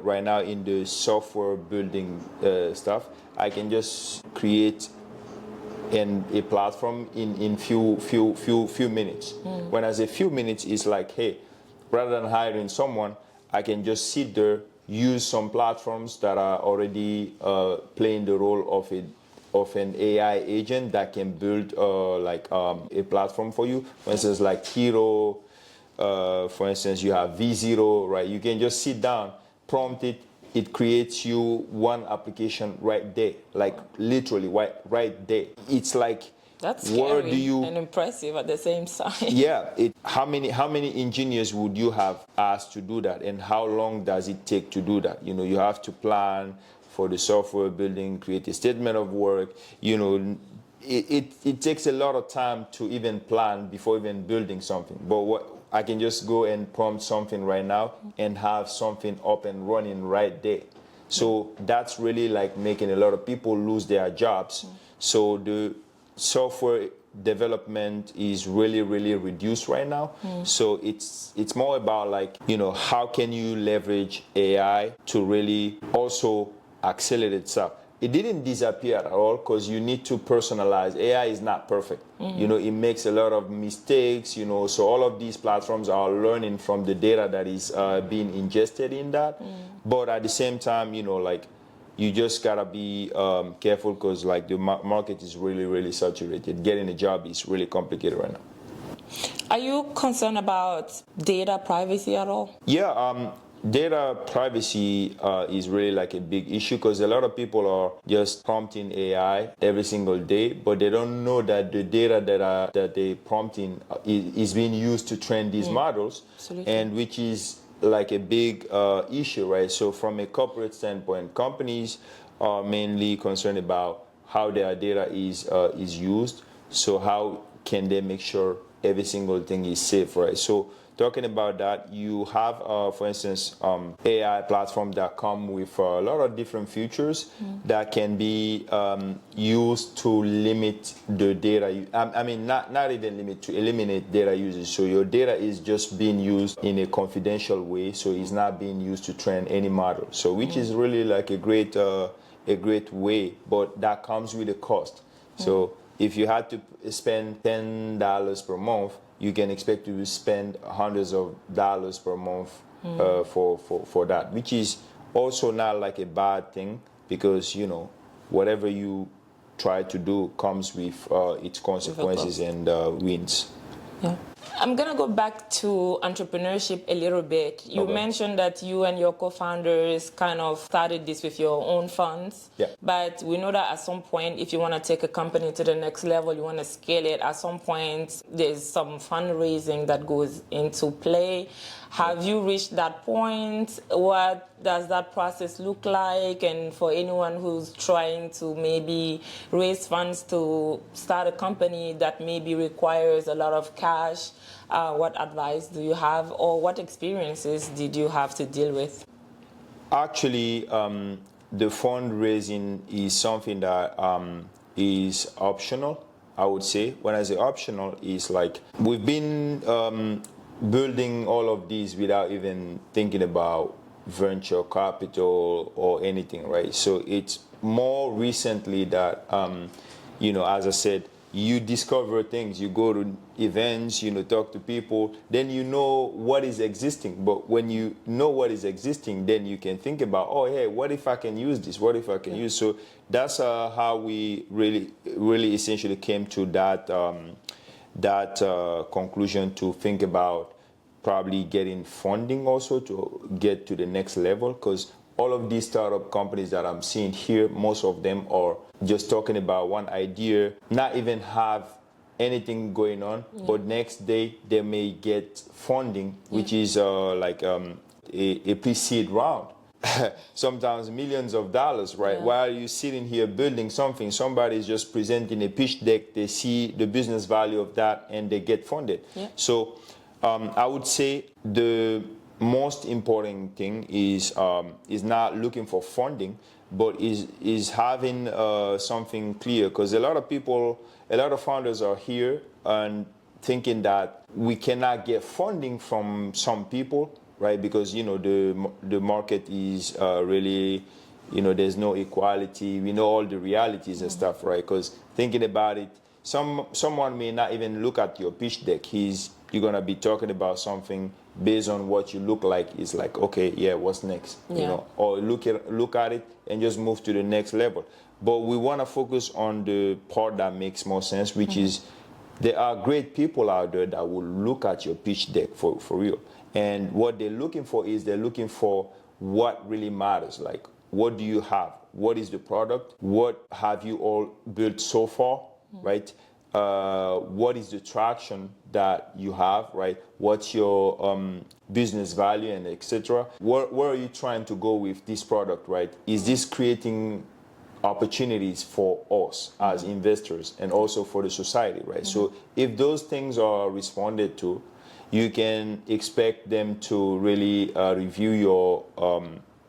Speaker 2: right now in the software building stuff, I can just create a platform in few minutes. When I say few minutes, it's like, hey, rather than hiring someone, I can just sit there, use some platforms that are already playing the role of an AI agent that can build a platform for you. For instance, like Hero. For instance, you have V0, right? You can just sit down, prompt it. It creates you one application right there, like literally right there. It's like,
Speaker 1: That's
Speaker 2: where
Speaker 1: scary
Speaker 2: do you?
Speaker 1: and impressive at the same time.
Speaker 2: Yeah. How many engineers would you have asked to do that, and how long does it take to do that? You have to plan for the software building, create a statement of work. It takes a lot of time to even plan before even building something. But I can just go and prompt something right now and have something up and running right there. So that's really like making a lot of people lose their jobs. So the software development is really reduced right now. So it's more about like, how can you leverage AI to really also accelerate stuff. It didn't disappear at all, because you need to personalize. AI is not perfect. It makes a lot of mistakes, so all of these platforms are learning from the data that is being ingested in that. But at the same time, you just gotta be careful, because like the market is really saturated. Getting a job is really complicated right now.
Speaker 1: Are you concerned about data privacy at all?
Speaker 2: Yeah, data privacy is really like a big issue, because a lot of people are just prompting AI every single day, but they don't know that the data that they prompting is being used to train these models.
Speaker 1: Absolutely.
Speaker 2: And which is like a big issue, right? So from a corporate standpoint, companies are mainly concerned about how their data is used. So how can they make sure every single thing is safe, right? So talking about that, you have, for instance, AI platforms that come with a lot of different features that can be used to limit the data. Not even limit, to eliminate data usage. So your data is just being used in a confidential way, so it's not being used to train any model. So which is really like a great way, but that comes with a cost. So if you had to spend $10 per month, you can expect to spend hundreds of dollars per month for that, which is also not like a bad thing, because whatever you try to do comes with its consequences and wins.
Speaker 1: Yeah. I'm going to go back to entrepreneurship a little bit. You mentioned that you and your co-founders kind of started this with your own funds.
Speaker 2: Yeah.
Speaker 1: But we know that at some point, if you want to take a company to the next level, you want to scale it, at some point, there's some fundraising that goes into play. Have you reached that point? What does that process look like? And for anyone who's trying to maybe raise funds to start a company that maybe requires a lot of cash, what advice do you have, or what experiences did you have to deal with?
Speaker 2: Actually, the fundraising is something that is optional, I would say. When I say optional, is like we've been building all of these without even thinking about venture capital or anything, right? So it's more recently that, as I said, you discover things, you go to events, talk to people, then you know what is existing. But when you know what is existing, then you can think about, oh, hey, what if I can use this? What if I can use? So that's how we really essentially came to that conclusion, to think about probably getting funding also to get to the next level, because all of these startup companies that I'm seeing here, most of them are just talking about one idea, not even have anything going on, but next day they may get funding, which is a pre-seed round. Sometimes millions of dollars, right?
Speaker 1: Yeah.
Speaker 2: While you're sitting here building something, somebody is just presenting a pitch deck, they see the business value of that, and they get funded.
Speaker 1: Yeah.
Speaker 2: So I would say the most important thing is not looking for funding, but is having something clear, because a lot of founders are here and thinking that we cannot get funding from some people, right? Because the market is really, there's no equality. We know all the realities and stuff, right? Because thinking about it, someone may not even look at your pitch deck. You're gonna be talking about something based on what you look like. It's like, okay, yeah, what's next? Or look at it and just move to the next level. But we want to focus on the part that makes more sense, which is there are great people out there that will look at your pitch deck for real. And what they're looking for is they're looking for what really matters. Like, what do you have? What is the product? What have you all built so far, right? What is the traction that you have, right? What's your business value and etc. Where are you trying to go with this product, right? Is this creating opportunities for us as investors and also for the society, right? So if those things are responded to, you can expect them to really review your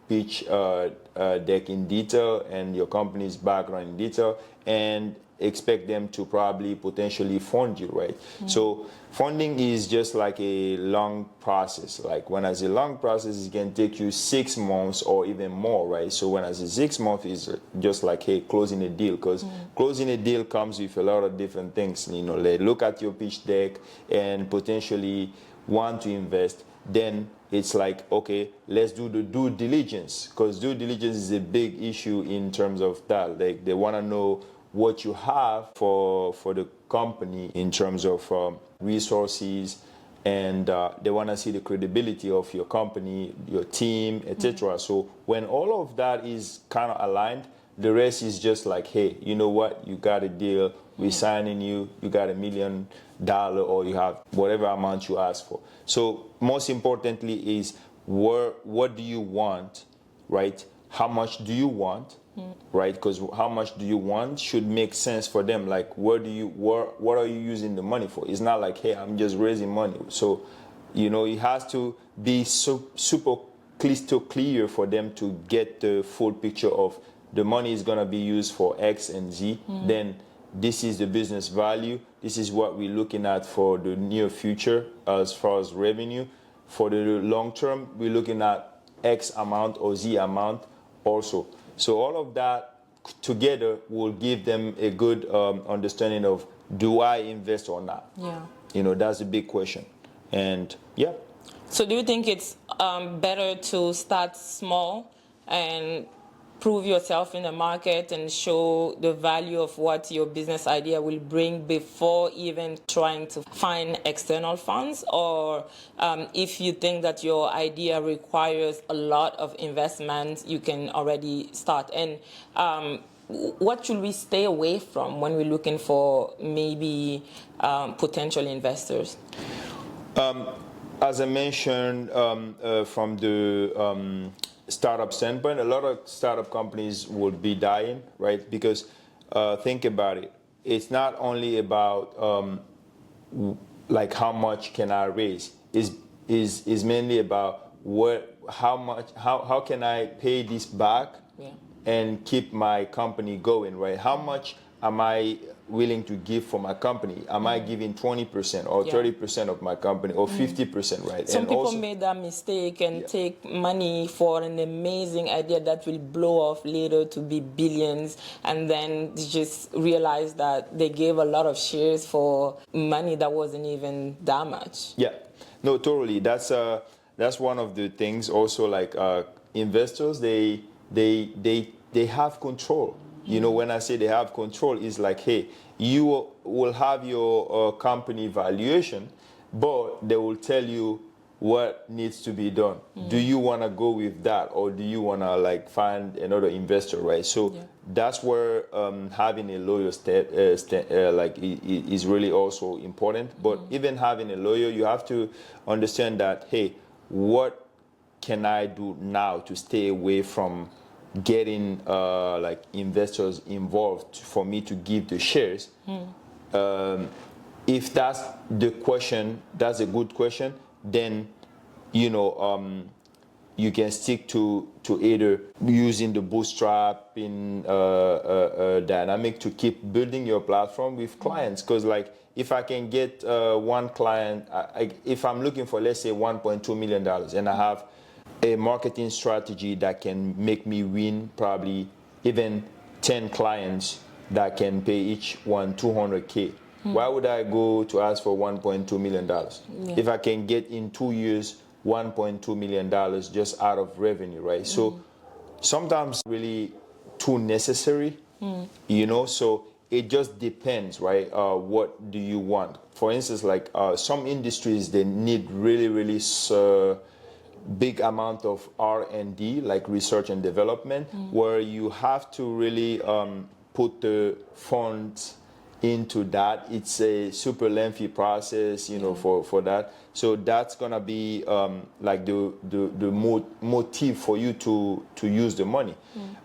Speaker 2: pitch deck in detail and your company's background in detail, and expect them to probably potentially fund you, right? So funding is just like a long process. Like when I say long process, it can take you 6 months or even more, right? So when I say 6 months is just like, hey, closing a deal, because closing a deal comes with a lot of different things. They look at your pitch deck and potentially want to invest. Then it's like, okay, let's do the due diligence, because due diligence is a big issue in terms of that. Like they want to know what you have for the company in terms of resources, and they want to see the credibility of your company, your team, etc. So when all of that is kind of aligned, the rest is just like, hey, you know what, you got a deal, we're signing you got $1 million, or you have whatever amount you ask for. So most importantly is what do you want, right? How much do you want? Right, because how much do you want should make sense for them. Like, what are you using the money for? It's not like, hey, I'm just raising money. So, it has to be super crystal clear for them to get the full picture of the money is gonna be used for X and Z. Then this is the business value. This is what we're looking at for the near future as far as revenue. For the long term, we're looking at X amount or Z amount also. So all of that together will give them a good understanding of, do I invest or not? Yeah. That's a big question. And yeah.
Speaker 1: So do you think it's better to start small and prove yourself in the market and show the value of what your business idea will bring before even trying to find external funds? Or if you think that your idea requires a lot of investment, you can already start? And what should we stay away from when we're looking for maybe potential investors?
Speaker 2: As I mentioned, from the startup standpoint, a lot of startup companies will be dying, right? Because think about it. It's not only about like how much can I raise. Is mainly about how can I pay this back and keep my company going, right? How much am I willing to give for my company? Am I giving 20% or 30% of my company or 50%, right?
Speaker 1: Some people made that mistake and take money for an amazing idea that will blow off later to be billions, and then they just realize that they gave a lot of shares for money that wasn't even that much.
Speaker 2: Yeah, no, totally. That's one of the things also, like investors, they have control. When I say they have control, it's like, hey, you will have your company valuation, but they will tell you what needs to be done. Do you want to go with that, or do you want to like find another investor, right? So that's where having a lawyer is really also important. But even having a lawyer, you have to understand that, hey, what can I do now to stay away from getting like investors involved for me to give the shares? If that's the question, that's a good question. Then you can stick to either using the bootstrapping dynamic to keep building your platform with clients. Because like if I can get one client, if I'm looking for, let's say, $1.2 million, and I have a marketing strategy that can make me win probably even 10 clients that can pay each one $200K. Why would I go to ask for $1.2 million? If I can get in 2 years $1.2 million just out of revenue, right? So sometimes really too necessary, you know, so it just depends, right? What do you want? For instance, like some industries, they need really big amount of R&D, like research and development, where you have to really put the funds into that. It's a super lengthy process, you know, for that. So that's gonna be like the motive for you to use the money.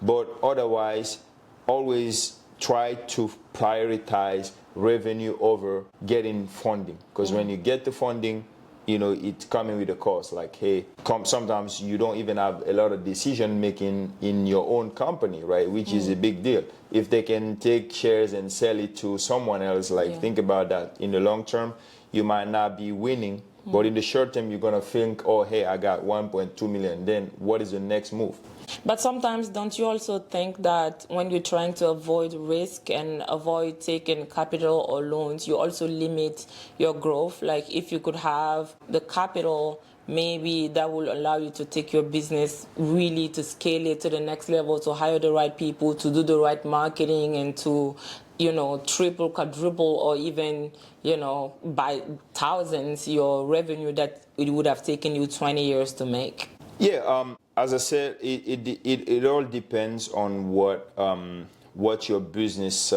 Speaker 2: But otherwise, always try to prioritize revenue over getting funding, because when you get the funding, you know, it's coming with a cost. Like, hey, sometimes you don't even have a lot of decision making in your own company, right? Which is a big deal. If they can take shares and sell it to someone else, like think about that. In the long term, you might not be winning, but in the short term, you're gonna think, oh, hey, I got 1.2 million. Then what is the next move?
Speaker 1: But sometimes don't you also think that when you're trying to avoid risk and avoid taking capital or loans, you also limit your growth? Like if you could have the capital, maybe that will allow you to take your business really to scale it to the next level, to hire the right people, to do the right marketing, and to, you know, triple, quadruple, or even, you know, by thousands your revenue that it would have taken you 20 years to make.
Speaker 2: Yeah, as I said, it all depends on what your business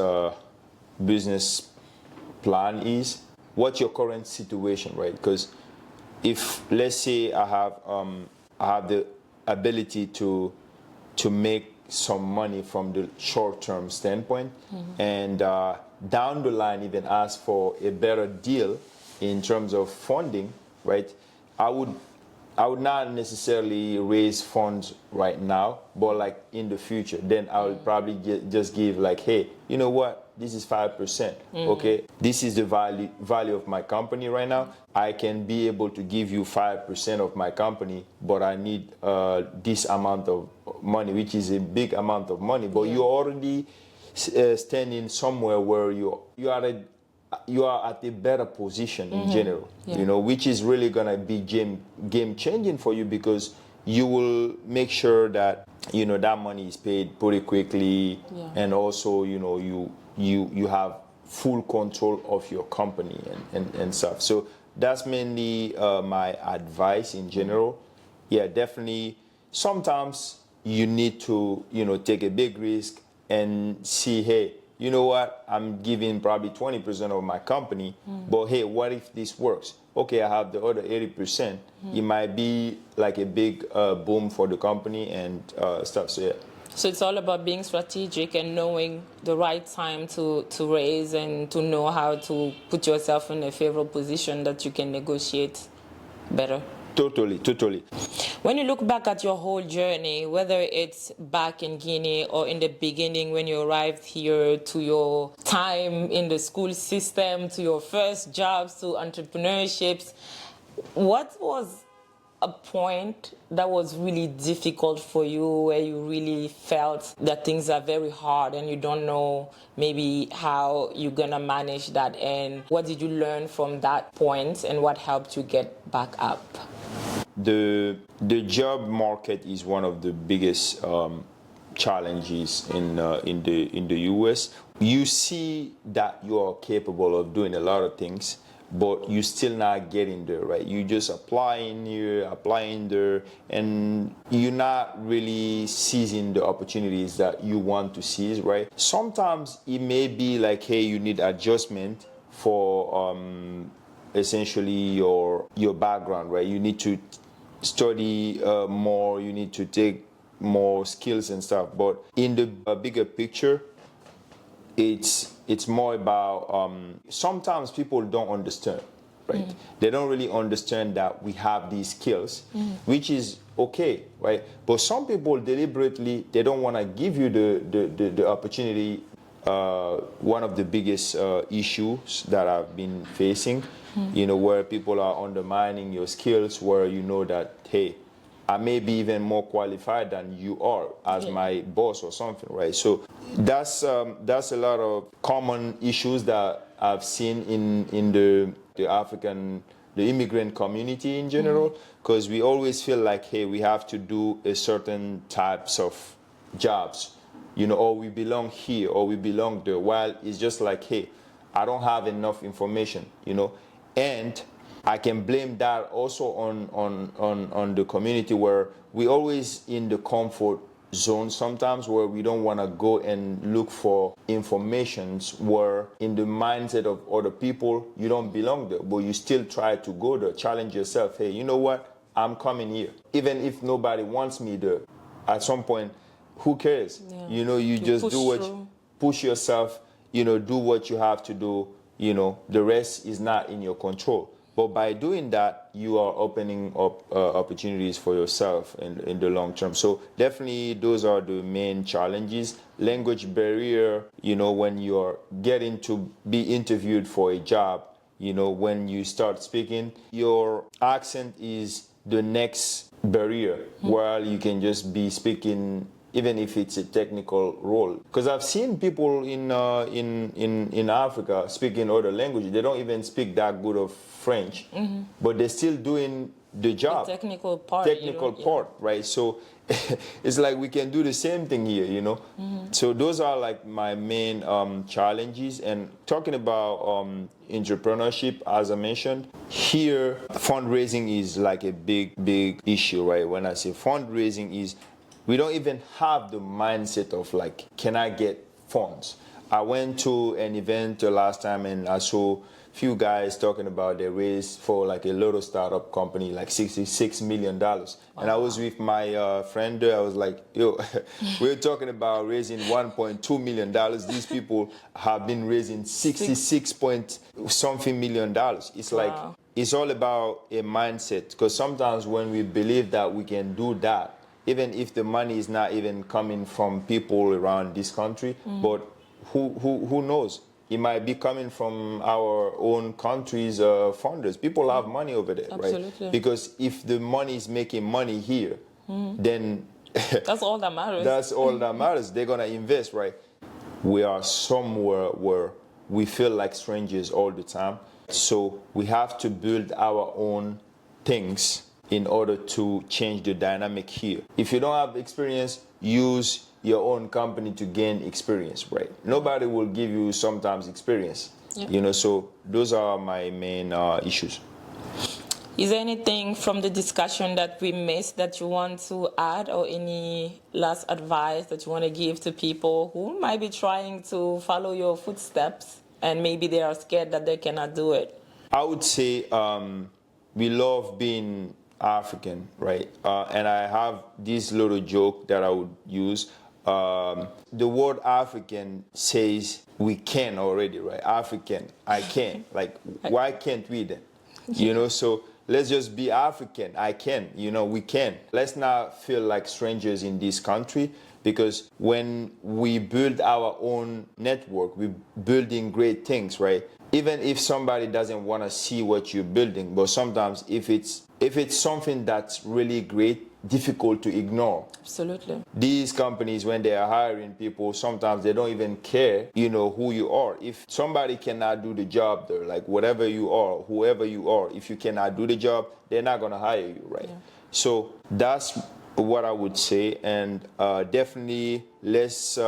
Speaker 2: plan is, what your current situation, right? Because if, let's say, I have the ability to make some money from the short-term standpoint, and down the line even ask for a better deal in terms of funding, right? I would not necessarily raise funds right now, but like in the future, then I will probably just give like, hey, you know what? This is 5%. Okay, this is the value of my company right now. I can be able to give you 5% of my company, but I need this amount of money, which is a big amount of money. But you're already standing somewhere where you are at a better position in general, you know, which is really gonna be game changing for you, because you will make sure that, you know, that money is paid pretty quickly, and also, you know, you have full control of your company and stuff. So that's mainly my advice in general. Yeah, definitely. Sometimes you need to, you know, take a big risk and see, hey, you know what, I'm giving probably 20% of my company, but hey, what if this works? Okay, I have the other 80%. It might be like a big boom for the company and stuff. So yeah.
Speaker 1: So it's all about being strategic and knowing the right time to raise, and to know how to put yourself in a favorable position that you can negotiate better.
Speaker 2: Totally.
Speaker 1: When you look back at your whole journey, whether it's back in Guinea or in the beginning when you arrived here, to your time in the school system, to your first jobs, to entrepreneurships, what was a point that was really difficult for you, where you really felt that things are very hard and you don't know maybe how you're gonna manage that? And what did you learn from that point, and what helped you get back up?
Speaker 2: The job market is one of the biggest challenges in the US. You see that you are capable of doing a lot of things, but you still not getting there, right? You just applying here, applying there, and you're not really seizing the opportunities that you want to seize, right? Sometimes it may be like, hey, you need adjustment for essentially your background, right? You need to study more, you need to take more skills and stuff. But in the bigger picture, it's more about sometimes people don't understand. right? They don't really understand that we have these skills, which is okay, right? But some people deliberately, they don't want to give you the opportunity. One of the biggest issues that I've been facing, where people are undermining your skills, where you know that, hey, I may be even more qualified than you are as my boss or something, right? So that's a lot of common issues that I've seen in the immigrant community in general, because we always feel like, hey, we have to do a certain types of jobs, or we belong here or we belong there, while it's just like, hey, I don't have enough information, and I can blame that also on the community, where we always in the comfort zone sometimes, where we don't want to go and look for informations, where in the mindset of other people you don't belong there, but you still try to go there, challenge yourself. Hey, you know what, I'm coming here even if nobody wants me there. At some point, who cares? You just do what push yourself, do what you have to do. The rest is not in your control. But by doing that, you are opening up opportunities for yourself in the long term. So definitely those are the main challenges. Language barrier, when you're getting to be interviewed for a job, when you start speaking, your accent is the next barrier, while you can just be speaking even if it's a technical role. Because I've seen people in Africa speaking other languages. They don't even speak that good of French, but they're still doing the job.
Speaker 1: The technical part.
Speaker 2: Right? So it's like we can do the same thing here, So those are like my main challenges. And talking about entrepreneurship, as I mentioned, here fundraising is like a big issue, right? When I say fundraising is, we don't even have the mindset of like, can I get funds? I went to an event last time and I saw a few guys talking about their raise for like a little startup company, like $66 million. And I was with my friend there. I was like, yo, we're talking about raising $1.2 million. These people have been raising 66 point something million dollars. It's like, it's all about a mindset. Because sometimes when we believe that we can do that, even if the money is not even coming from people around this country, but who knows? It might be coming from our own country's funders. People have money over there, right? Because if the money is making money here, then
Speaker 1: that's all that matters.
Speaker 2: That's all that matters. They're gonna invest, right? We are somewhere where we feel like strangers all the time. So we have to build our own things in order to change the dynamic here. If you don't have experience, use your own company to gain experience, right? Nobody will give you sometimes experience, so those are my main issues.
Speaker 1: Is there anything from the discussion that we missed that you want to add, or any last advice that you want to give to people who might be trying to follow your footsteps and maybe they are scared that they cannot do it?
Speaker 2: I would say we love being African, right? And I have this little joke that I would use. The word African says we can already, right? African, I can. Like, why can't we then? So let's just be African. I can, we can. Let's not feel like strangers in this country, because when we build our own network, we're building great things, right? Even if somebody doesn't want to see what you're building, but sometimes if it's something that's really great, difficult to ignore.
Speaker 1: Absolutely.
Speaker 2: These companies, when they are hiring people, sometimes they don't even care, who you are. If somebody cannot do the job there, like whatever you are, whoever you are, if you cannot do the job, they're not going to hire you, right? Yeah. So that's what I would say. And definitely let's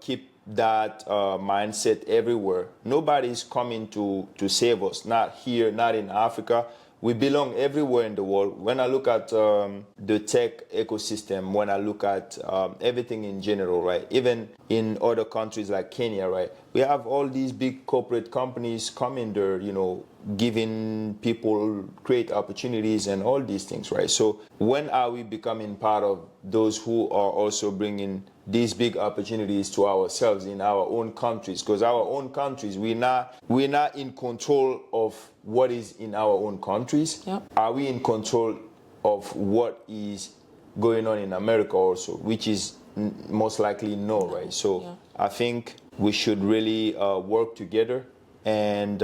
Speaker 2: keep that mindset everywhere. Nobody's coming to save us, not here, not in Africa. We belong everywhere in the world. When I look at the tech ecosystem, when I look at everything in general, right? Even in other countries like Kenya, right? We have all these big corporate companies coming there, giving people great opportunities and all these things, right? So when are we becoming part of those who are also bringing these big opportunities to ourselves in our own countries? Because our own countries, we're not in control of what is in our own countries.
Speaker 1: Yep.
Speaker 2: Are we in control of what is going on in America also, which is most likely no, right? So
Speaker 1: yeah.
Speaker 2: I think we should really work together and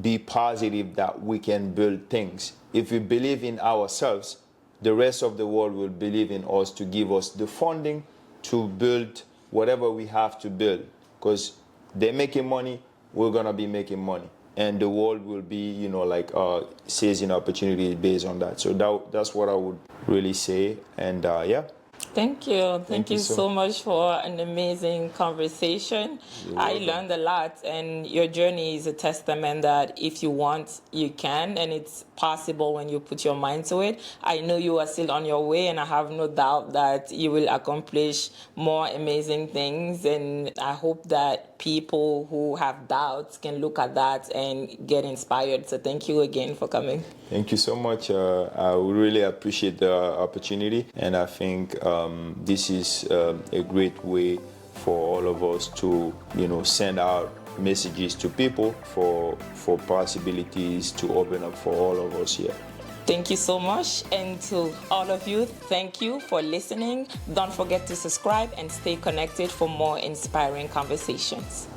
Speaker 2: be positive that we can build things. If we believe in ourselves, the rest of the world will believe in us to give us the funding to build whatever we have to build. Because they're making money, we're gonna be making money, and the world will be, seizing opportunities based on that. So that's what I would really say. And yeah.
Speaker 1: Thank you. Thank you so much for an amazing conversation. I learned a lot, and your journey is a testament that if you want, you can, and it's possible when you put your mind to it. I know you are still on your way, and I have no doubt that you will accomplish more amazing things. And I hope that people who have doubts can look at that and get inspired. So thank you again for coming.
Speaker 2: Thank you so much. I really appreciate the opportunity, and I think this is a great way for all of us to, send out messages to people for possibilities to open up for all of us here.
Speaker 1: Thank you so much. And to all of you, thank you for listening. Don't forget to subscribe and stay connected for more inspiring conversations.